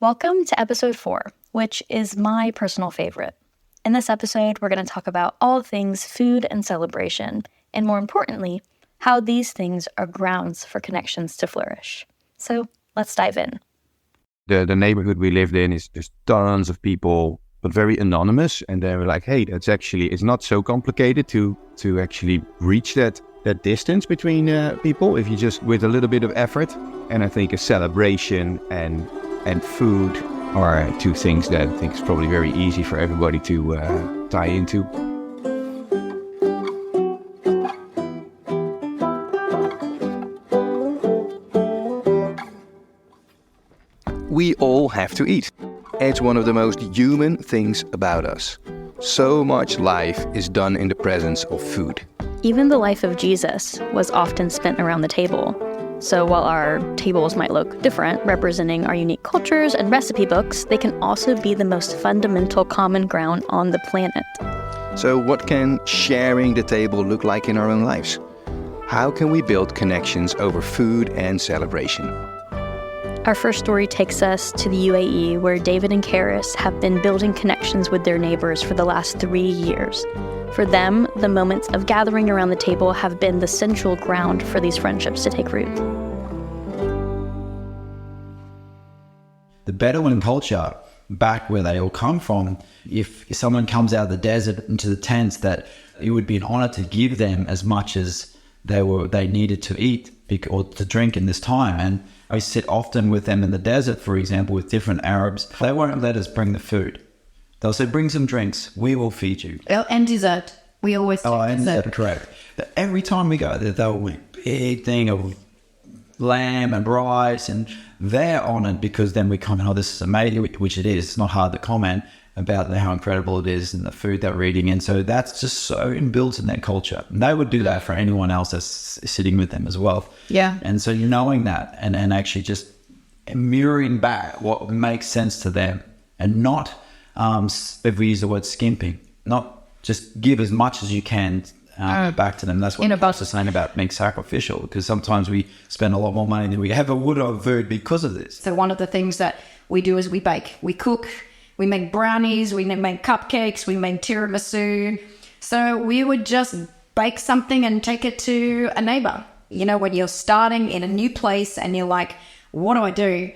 Welcome to episode 4, which is my personal favorite. In this episode, we're going to talk about all things food and celebration, and more importantly, how these things are grounds for connections to flourish. So let's dive in. The neighborhood we lived in is just tons of people, but very anonymous. And they were like, hey, it's not so complicated to actually reach that distance between people if you just with a little bit of effort. And I think a celebration and food are two things that I think is probably very easy for everybody to tie into. We all have to eat. It's one of the most human things about us. So much life is done in the presence of food. Even the life of Jesus was often spent around the table. So while our tables might look different, representing our unique cultures and recipe books, they can also be the most fundamental common ground on the planet. So what can sharing the table look like in our own lives? How can we build connections over food and celebration? Our first story takes us to the UAE, where David and Karis have been building connections with their neighbors for the last 3 years. For them, the moments of gathering around the table have been the central ground for these friendships to take root. The Bedouin culture, back where they all come from, if someone comes out of the desert into the tents, that it would be an honor to give them as much as they needed to eat or to drink in this time. And I sit often with them in the desert, for example, with different Arabs. They won't let us bring the food. They'll say, bring some drinks, we will feed you. And dessert. We always do dessert. Correct. But every time we go there, they'll be a big thing of lamb and rice, and they're on it because then we comment, oh, this is amazing, which it is. It's not hard to comment about how incredible it is and the food that we're eating. And so that's just so inbuilt in their culture. And they would do that for anyone else that's sitting with them as well. Yeah. And so knowing that and actually just mirroring back what makes sense to them and not, if we use the word skimping, not just give as much as you can back to them. That's what Pastor's saying about being sacrificial, because sometimes we spend a lot more money than we ever would have because of this. So one of the things that we do is we bake, we cook, we make brownies, we make cupcakes, we make tiramisu. So we would just bake something and take it to a neighbor. You know, when you're starting in a new place and you're like, what do I do?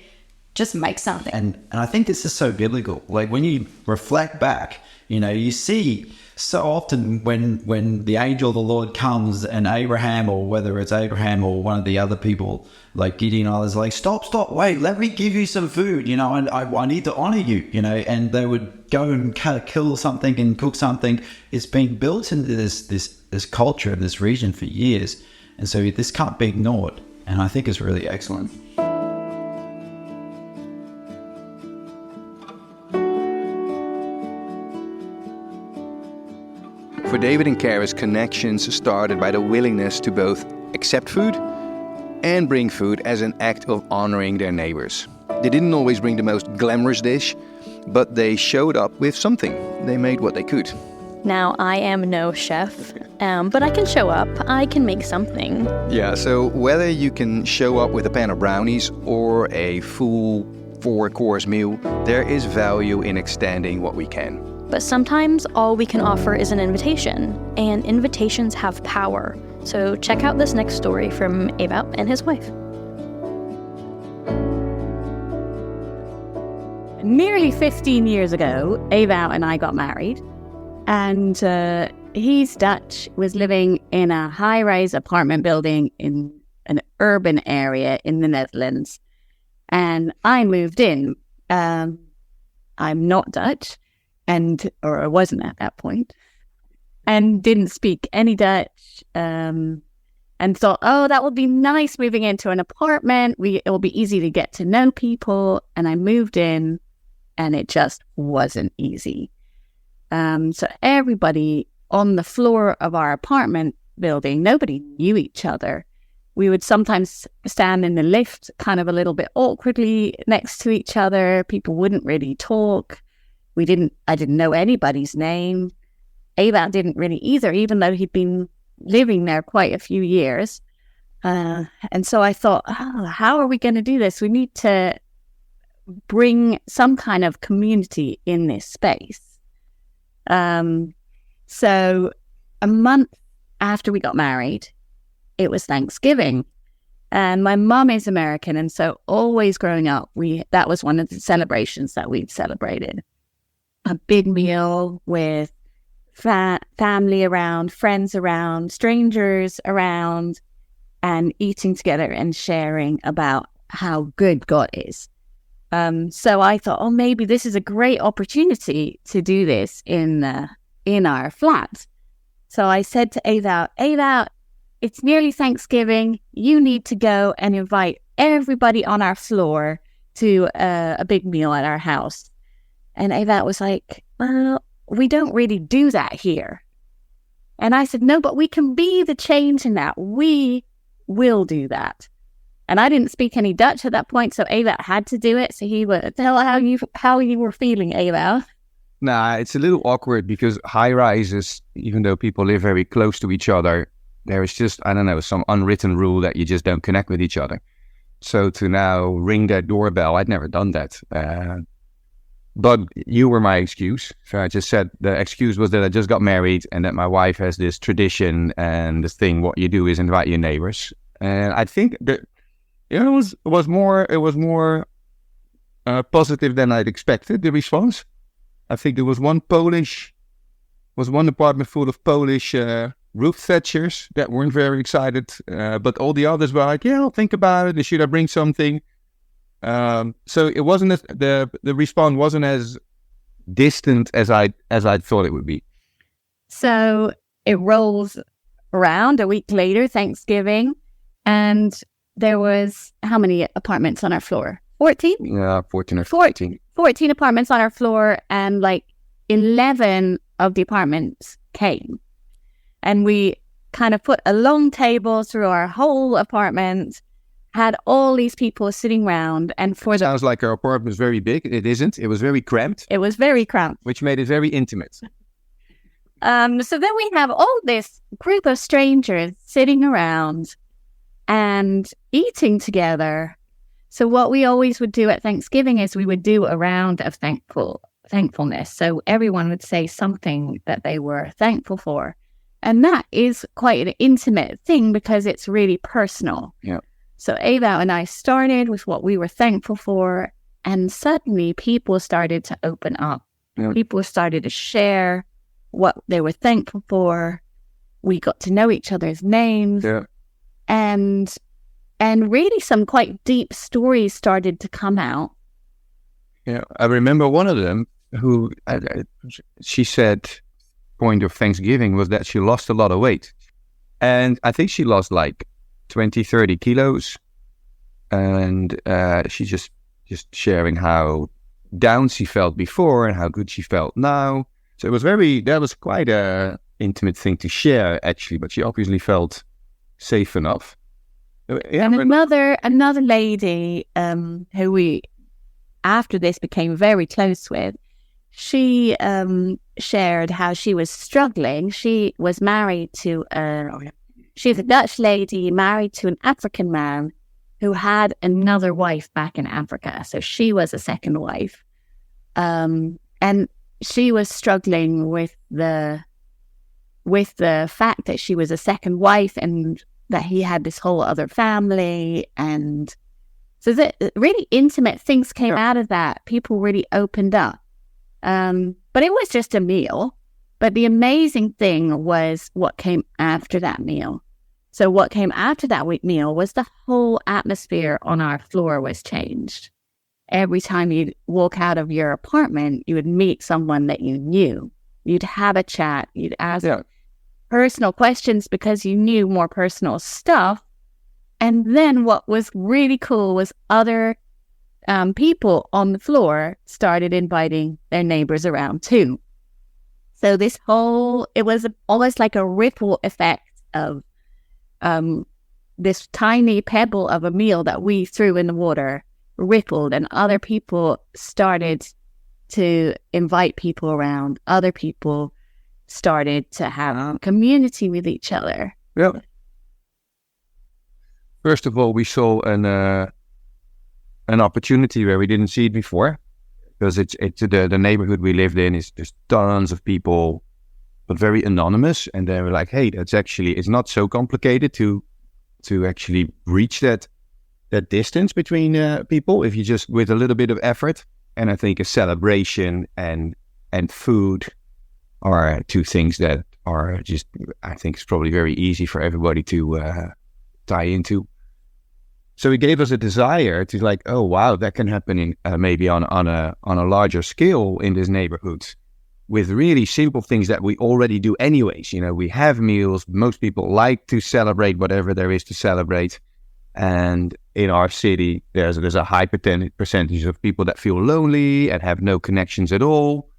Just make something. And I think this is so biblical. Like when you reflect back, you know, you see so often when the angel of the Lord comes and Abraham, or whether it's Abraham or one of the other people like Gideon and others, like, stop, wait, let me give you some food, you know, and I need to honor you, you know, and they would go and kill something and cook something. It's been built into this culture of this region for years. And so this can't be ignored. And I think it's really excellent. For David and Karis, connections started by the willingness to both accept food and bring food as an act of honoring their neighbors. They didn't always bring the most glamorous dish, but they showed up with something. They made what they could. Now, I am no chef, but I can show up. I can make something. Yeah, so whether you can show up with a pan of brownies or a full 4-course meal, there is value in extending what we can. But sometimes all we can offer is an invitation, and invitations have power. So check out this next story from Ewout and his wife. Nearly 15 years ago, Ewout and I got married, and he's Dutch, was living in a high-rise apartment building in an urban area in the Netherlands, and I moved in. I'm not Dutch, or I wasn't at that point, and didn't speak any Dutch, and thought, oh, that would be nice moving into an apartment. It will be easy to get to know people. And I moved in, and it just wasn't easy. So everybody on the floor of our apartment building, nobody knew each other. We would sometimes stand in the lift kind of a little bit awkwardly next to each other. People wouldn't really talk. I didn't know anybody's name. Ewout didn't really either, even though he'd been living there quite a few years. And so I thought, how are we going to do this? We need to bring some kind of community in this space. So a month after we got married, it was Thanksgiving. And my mum is American, and so always growing up, that was one of the celebrations that we'd celebrated. A big meal with family around, friends around, strangers around, and eating together and sharing about how good God is. So I thought, maybe this is a great opportunity to do this in our flat. So I said to Ava, it's nearly Thanksgiving. You need to go and invite everybody on our floor to a big meal at our house. And Ava was like, well, we don't really do that here. And I said, no, but we can be the change in that. We will do that. And I didn't speak any Dutch at that point, so Ava had to do it. So he would tell how you were feeling, Ava. Nah, it's a little awkward because high rises, even though people live very close to each other, there is just, I don't know, some unwritten rule that you just don't connect with each other. So to now ring that doorbell, I'd never done that. But you were my excuse. So I just said the excuse was that I just got married and that my wife has this tradition and this thing. What you do is invite your neighbors. And I think that it was more positive than I'd expected, the response. I think there was one apartment full of Polish roof thatchers that weren't very excited. But all the others were like, yeah, I'll think about it. Should I bring something? So it wasn't the response wasn't as distant as I thought it would be. So it rolls around a week later, Thanksgiving, and there was how many apartments on our floor? 14? Yeah, 14 or 14. 14 apartments on our floor, and like 11 of the apartments came. And we kind of put a long table through our whole apartment, had all these people sitting around, and Sounds like our apartment was very big. It isn't. It was very cramped. It was very cramped. Which made it very intimate. So then we have all this group of strangers sitting around and eating together. So what we always would do at Thanksgiving is we would do a round of thankfulness. So everyone would say something that they were thankful for. And that is quite an intimate thing because it's really personal. Yeah. So Ava and I started with what we were thankful for, and suddenly people started to open up. Yeah. People started to share what they were thankful for. We got to know each other's names. Yeah. And really some quite deep stories started to come out. Yeah, I remember one of them who, she said, point of Thanksgiving was that she lost a lot of weight. And I think she lost like 20, 30 kilos. And she just sharing how down she felt before and how good she felt now. So that was quite a intimate thing to share, actually. But she obviously felt safe enough. Yeah, and another lady who we, after this, became very close with, she shared how she was struggling. She was married to she's a Dutch lady married to an African man who had another wife back in Africa. So she was a second wife. And she was struggling with the fact that she was a second wife and that he had this whole other family. And so that really intimate things came out of that. People really opened up. But it was just a meal. But the amazing thing was what came after that meal. So what came after that meal was the whole atmosphere on our floor was changed. Every time you'd walk out of your apartment, you would meet someone that you knew. You'd have a chat. You'd ask personal questions because you knew more personal stuff. And then what was really cool was other people on the floor started inviting their neighbors around too. So it was almost like a ripple effect of this tiny pebble of a meal that we threw in the water rippled, and other people started to invite people around. Other people started to have community with each other. Yeah. First of all, we saw an opportunity where we didn't see it before, because it's the neighborhood we lived in is just tons of people, but very anonymous. And they were like, hey, it's not so complicated to actually reach that distance between people if you just with a little bit of effort. And I think a celebration and food are two things that are just, I think it's probably very easy for everybody to tie into. So it gave us a desire to like, oh wow, that can happen in maybe on a larger scale in this neighborhood, with really simple things that we already do anyways. You know, we have meals. Most people like to celebrate whatever there is to celebrate. And in our city, there's a high percentage of people that feel lonely and have no connections at all.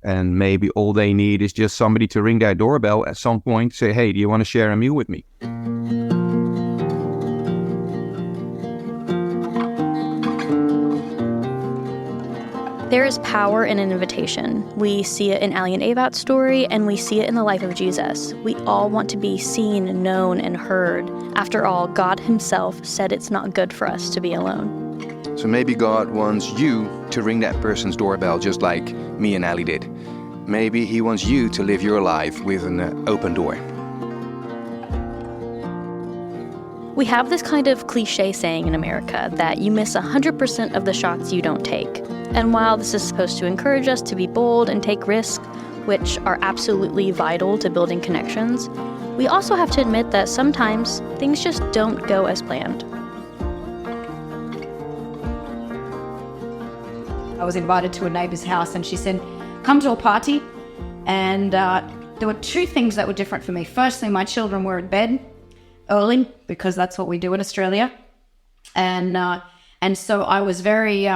And maybe all they need is just somebody to ring their doorbell at some point, say, hey, do you want to share a meal with me? There is power in an invitation. We see it in Ali and Ewout's story, and we see it in the life of Jesus. We all want to be seen, known, and heard. After all, God himself said it's not good for us to be alone. So maybe God wants you to ring that person's doorbell just like me and Ali did. Maybe he wants you to live your life with an open door. We have this kind of cliche saying in America that you miss 100% of the shots you don't take. And while this is supposed to encourage us to be bold and take risks, which are absolutely vital to building connections, we also have to admit that sometimes things just don't go as planned. I was invited to a neighbour's house and she said, come to a party. And there were two things that were different for me. Firstly, my children were in bed early because that's what we do in Australia. And so I was very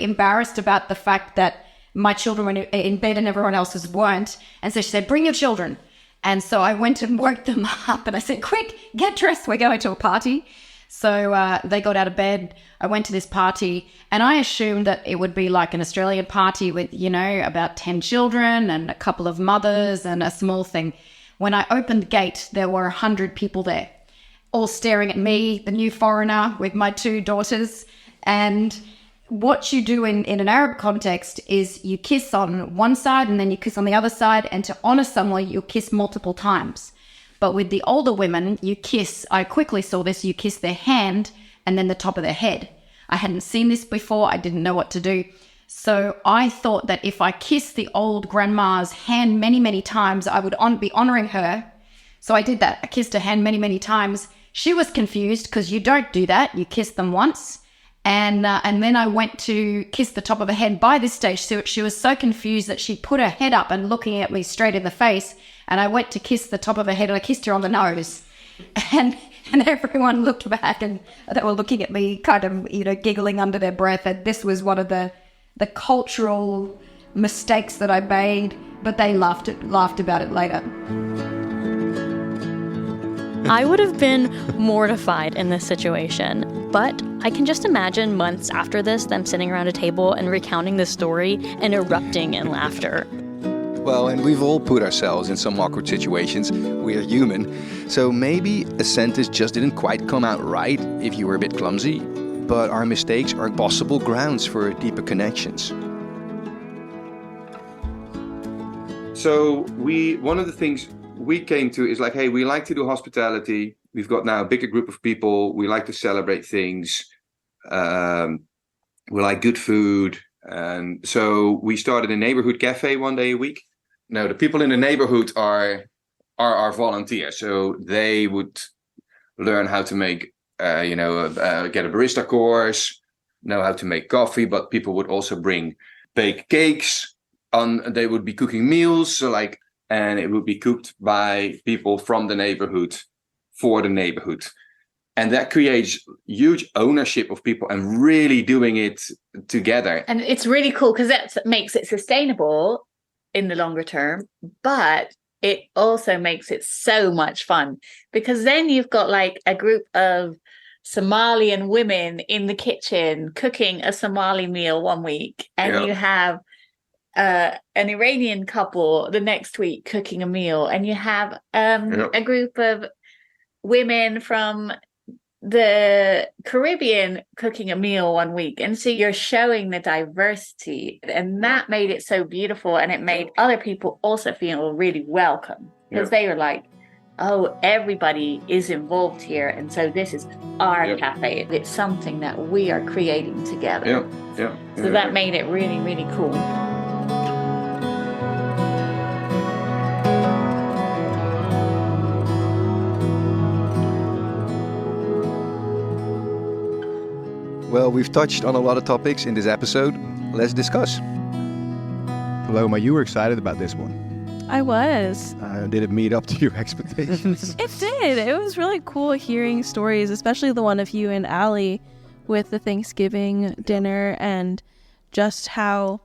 embarrassed about the fact that my children were in bed and everyone else's weren't. And so she said, bring your children. And so I went and woke them up and I said, quick, get dressed. We're going to a party. So they got out of bed. I went to this party and I assumed that it would be like an Australian party with, you know, about 10 children and a couple of mothers and a small thing. When I opened the gate, there were 100 people there, all staring at me, the new foreigner with my two daughters. And what you do in an Arab context is you kiss on one side and then you kiss on the other side. And to honor someone, you kiss multiple times. But with the older women, you kiss, I quickly saw this, you kiss their hand and then the top of their head. I hadn't seen this before. I didn't know what to do. So I thought that if I kissed the old grandma's hand many, many times, I would be honoring her. So I did that. I kissed her hand many, many times. She was confused because you don't do that. You kiss them once. And then I went to kiss the top of her head. By this stage, so she was so confused that she put her head up and looking at me straight in the face. And I went to kiss the top of her head and I kissed her on the nose. And everyone looked back and they were looking at me kind of, you know, giggling under their breath. And this was one of the cultural mistakes that I made, but they laughed about it later. I would have been mortified in this situation, but I can just imagine months after this, them sitting around a table and recounting this story and erupting in laughter. Well, and we've all put ourselves in some awkward situations. We are human. So maybe a sentence just didn't quite come out right if you were a bit clumsy. But our mistakes are possible grounds for deeper connections. So one of the things we came to is like, hey, we like to do hospitality. We've got now a bigger group of people. We like to celebrate things. We like good food. And so we started a neighborhood cafe one day a week. Now, the people in the neighborhood are our volunteers. So they would learn how to make get a barista course, know how to make coffee, but people would also bring baked cakes they would be cooking meals. And it would be cooked by people from the neighborhood for the neighborhood. And that creates huge ownership of people and really doing it together. And it's really cool because that makes it sustainable in the longer term, but it also makes it so much fun because then you've got like a group of Somalian women in the kitchen cooking a Somali meal one week, and you have an Iranian couple the next week cooking a meal, and you have a group of women from the Caribbean cooking a meal one week. And so you're showing the diversity, and that made it so beautiful. And it made other people also feel really welcome, because they were like, oh, everybody is involved here. And so this is our cafe. It's something that we are creating together. So that made it really, really cool. Well, we've touched on a lot of topics in this episode. Let's discuss. Paloma, you were excited about this one. I was. Did it meet up to your expectations? It did. It was really cool hearing stories, especially the one of you and Allie with the Thanksgiving dinner, and just how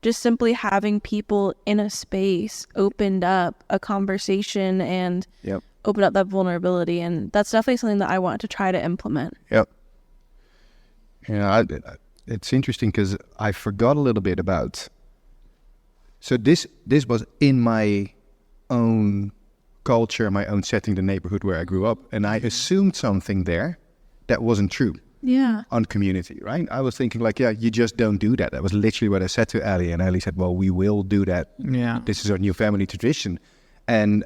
just simply having people in a space opened up a conversation and opened up that vulnerability. And that's definitely something that I want to try to implement. Yep. Yeah, it's interesting because I forgot a little bit about. So this was in my own culture, my own setting, the neighborhood where I grew up, and I assumed something there that wasn't true. Yeah. On community, right? I was thinking like, yeah, you just don't do that. That was literally what I said to Ali, and Ali said, well, we will do that. Yeah. This is our new family tradition. And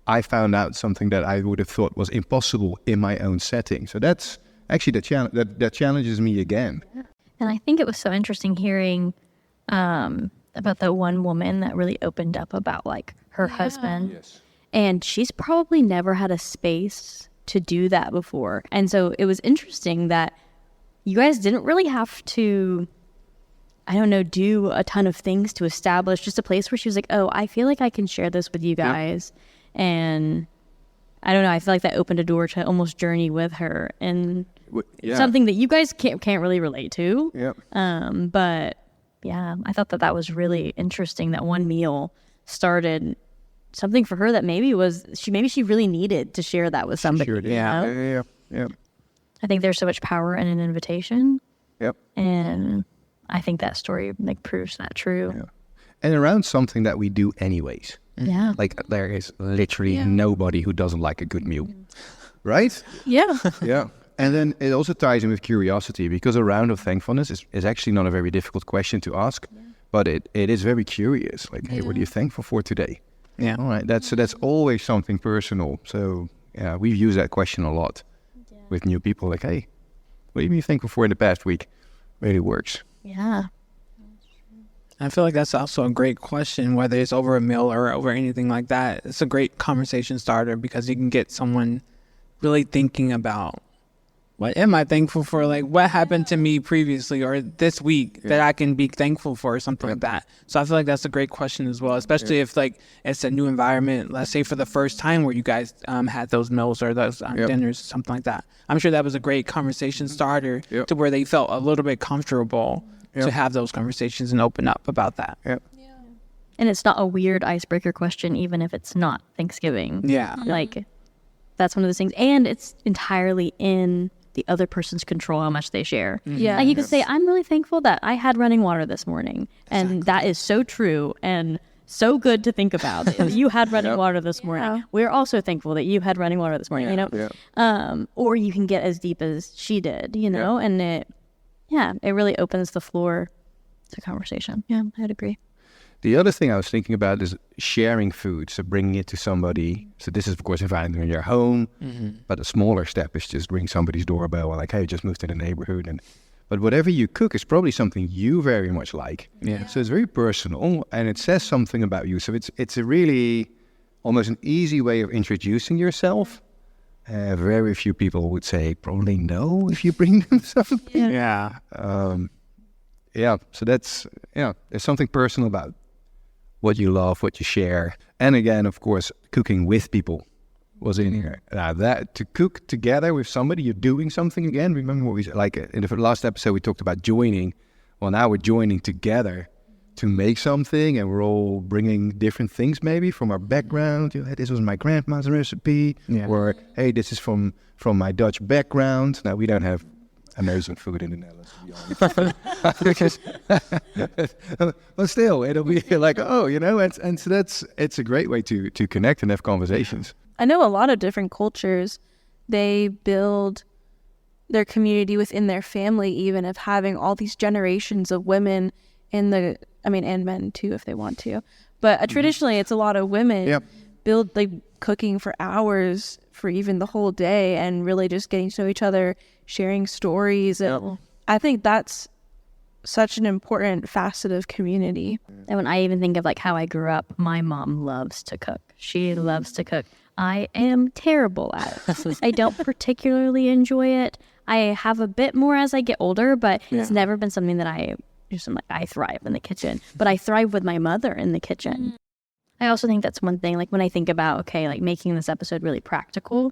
I found out something that I would have thought was impossible in my own setting. So that's actually the challenge that challenges me again. And I think it was so interesting hearing about that one woman that really opened up about like her husband. Yes. And she's probably never had a space to do that before. And so it was interesting that you guys didn't really have to, I don't know, do a ton of things to establish just a place where she was like, oh, I feel like I can share this with you guys. Yeah. And I don't know, I feel like that opened a door to almost journey with her, and something that you guys can't really relate to. Yep. But yeah, I thought that was really interesting, that one meal started something for her that maybe she really needed to share that with somebody. Sure did. Yeah. Yeah. I think there's so much power in an invitation. Yep. And I think that story like proves that true. Yeah. And around something that we do anyways. Yeah. Like there is literally nobody who doesn't like a good meal. Right? Yeah. Yeah. And then it also ties in with curiosity, because a round of thankfulness is actually not a very difficult question to ask, but it is very curious. Like, hey, what are you thankful for today? Yeah. All right. That's always something personal. So yeah, we've used that question a lot with new people. Like, hey, what have you been thankful for in the past week? Really works. Yeah. I feel like that's also a great question, whether it's over a meal or over anything like that. It's a great conversation starter, because you can get someone really thinking about, what am I thankful for? Like, what happened to me previously or this week that I can be thankful for, or something like that. So I feel like that's a great question as well, especially if like it's a new environment, let's say for the first time where you guys had those meals or those dinners, something like that. I'm sure that was a great conversation starter to where they felt a little bit comfortable to have those conversations and open up about that. Yep. And it's not a weird icebreaker question, even if it's not Thanksgiving. Yeah. Like, that's one of those things. And it's entirely in the other person's control how much they share. Yeah. Like, you could say, I'm really thankful that I had running water this morning. And that is so true and so good to think about. That you had running water this morning. Yeah. We're also thankful that you had running water this morning, you know? Or you can get as deep as she did, you know? And it really opens the floor to conversation. Yeah, I'd agree. The other thing I was thinking about is sharing food, so bringing it to somebody. So this is, of course, inviting them in your home, but a smaller step is just ring somebody's doorbell and like, hey, just moved to the neighborhood. But whatever you cook is probably something you very much like. Yeah. So it's very personal, and it says something about you. So it's a really almost an easy way of introducing yourself. Very few people would say probably no if you bring them something. Yeah. So that's, there's something personal about what you love, what you share. And again, of course, cooking with people was in here. Now that to cook together with somebody, you're doing something again. Remember what we said, like in the last episode, we talked about joining. Well, now we're joining together to make something, and we're all bringing different things maybe from our background. Hey, this was my grandma's recipe, or hey, this is from my Dutch background. Now we don't have American food in the Netherlands, to be honest. But still, it'll be like, and so it's a great way to connect and have conversations. I know a lot of different cultures, they build their community, within their family, even of having all these generations of women and men too, if they want to. But traditionally, it's a lot of women cooking for hours for even the whole day and really just getting to know each other, sharing stories. And I think that's such an important facet of community. And when I even think of like how I grew up, my mom loves to cook. She loves to cook. I am terrible at it. I don't particularly enjoy it. I have a bit more as I get older, but it's never been something that I thrive in the kitchen. But I thrive with my mother in the kitchen. I also think that's one thing, like when I think about, okay, like making this episode really practical,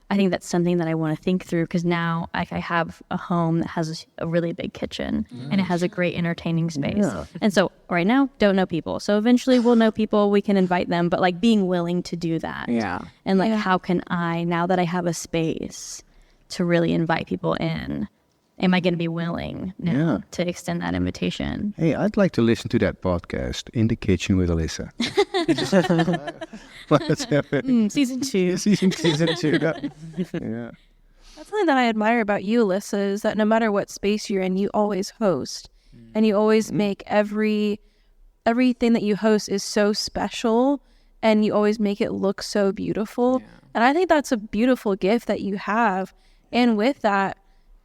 I think that's something that I want to think through, because now I have a home that has a really big kitchen and it has a great entertaining space. Yeah. And so right now, don't know people. So eventually we'll know people, we can invite them, but like being willing to do that. Yeah. And like, how can I, now that I have a space to really invite people in, am I going to be willing now to extend that invitation? Hey, I'd like to listen to that podcast, In the Kitchen with Alyssa. Season 2. Season 2. Yeah. That's something that I admire about you, Alyssa, is that no matter what space you're in, you always host. And you always make everything that you host is so special, and you always make it look so beautiful. Yeah. And I think that's a beautiful gift that you have. And with that,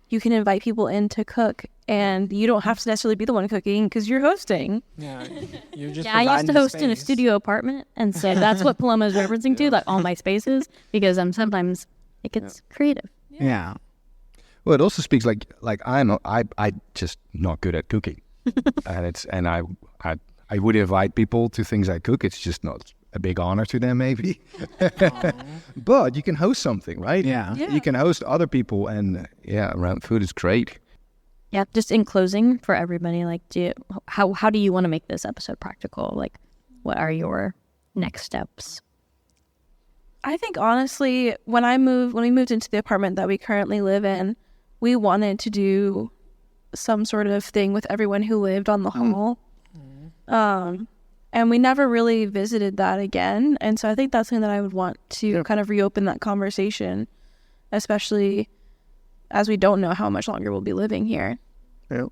you can invite people in to cook, and you don't have to necessarily be the one cooking because you're hosting. Yeah, you're just I used to host in a studio apartment, and so that's what Paloma is referencing to, like all my spaces, because sometimes it gets creative. Yeah. Well, it also speaks like I just not good at cooking, and I would invite people to things I cook. It's just not a big honor to them, maybe. But you can host something, right? Yeah. You can host other people, and around food is great. Yeah, just in closing for everybody, like, how do you want to make this episode practical? Like, what are your next steps? I think honestly, when we moved into the apartment that we currently live in, we wanted to do some sort of thing with everyone who lived on the hall. And we never really visited that again. And so I think that's something that I would want to kind of reopen that conversation, especially as we don't know how much longer we'll be living here. Yeah.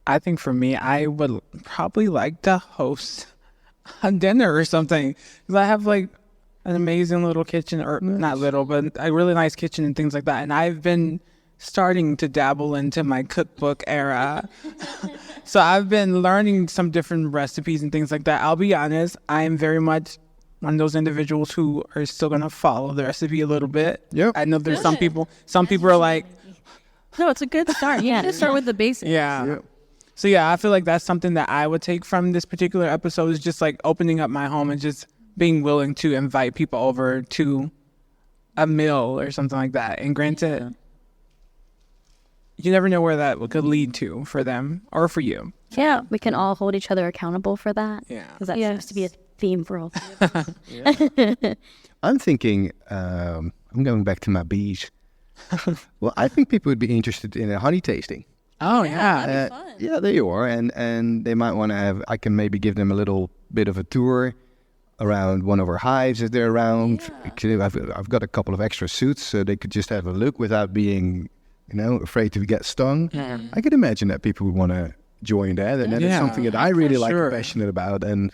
I think for me, I would probably like to host a dinner or something, because I have like an amazing little kitchen, or not little, but a really nice kitchen and things like that. And I've been starting to dabble into my cookbook era. So I've been learning some different recipes and things like that. I'll be honest, I am very much one of those individuals who are still going to follow the recipe a little bit. Yep. I know there's some people are like, no, it's a good start. Yeah, just start with the basics. Yeah. Yep. So I feel like that's something that I would take from this particular episode, is just like opening up my home and just being willing to invite people over to a meal or something like that. And granted, you never know where that could lead to for them or for you. Yeah, we can all hold each other accountable for that. Yeah. Because that seems to be a theme for all three of us. I'm thinking, I'm going back to my bees. Well, I think people would be interested in a honey tasting. Oh, yeah. That'd be fun. Yeah, there you are. And they might want to have, I can maybe give them a little bit of a tour around one of our hives if they're around. Yeah. I've got a couple of extra suits, so they could just have a look without being, afraid to get stung. Yeah. I could imagine that people would want to join that, and that is something that I really like and passionate about, and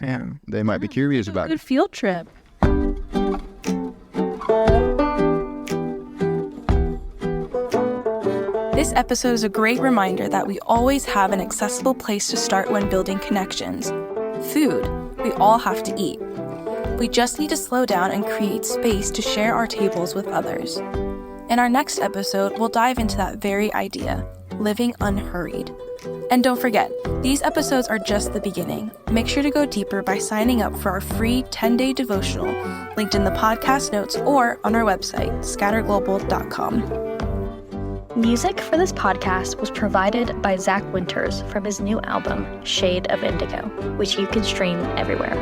they might be curious about. Good field trip. This episode is a great reminder that we always have an accessible place to start when building connections. Food. We all have to eat. We just need to slow down and create space to share our tables with others. In our next episode, we'll dive into that very idea, living unhurried. And don't forget, these episodes are just the beginning. Make sure to go deeper by signing up for our free 10-day devotional, linked in the podcast notes or on our website, scatterglobal.com. Music for this podcast was provided by Zach Winters from his new album, Shade of Indigo, which you can stream everywhere.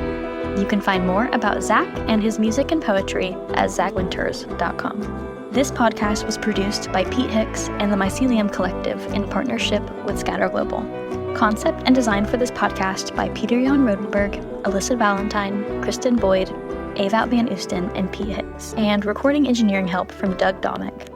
You can find more about Zach and his music and poetry at zachwinters.com. This podcast was produced by Pete Hicks and the Mycelium Collective in partnership with Scatter Global. Concept and design for this podcast by Peter Jan Rodenberg, Alyssa Valentine, Kristen Boyd, Ewout van Oosten, and Pete Hicks. And recording engineering help from Doug Domick.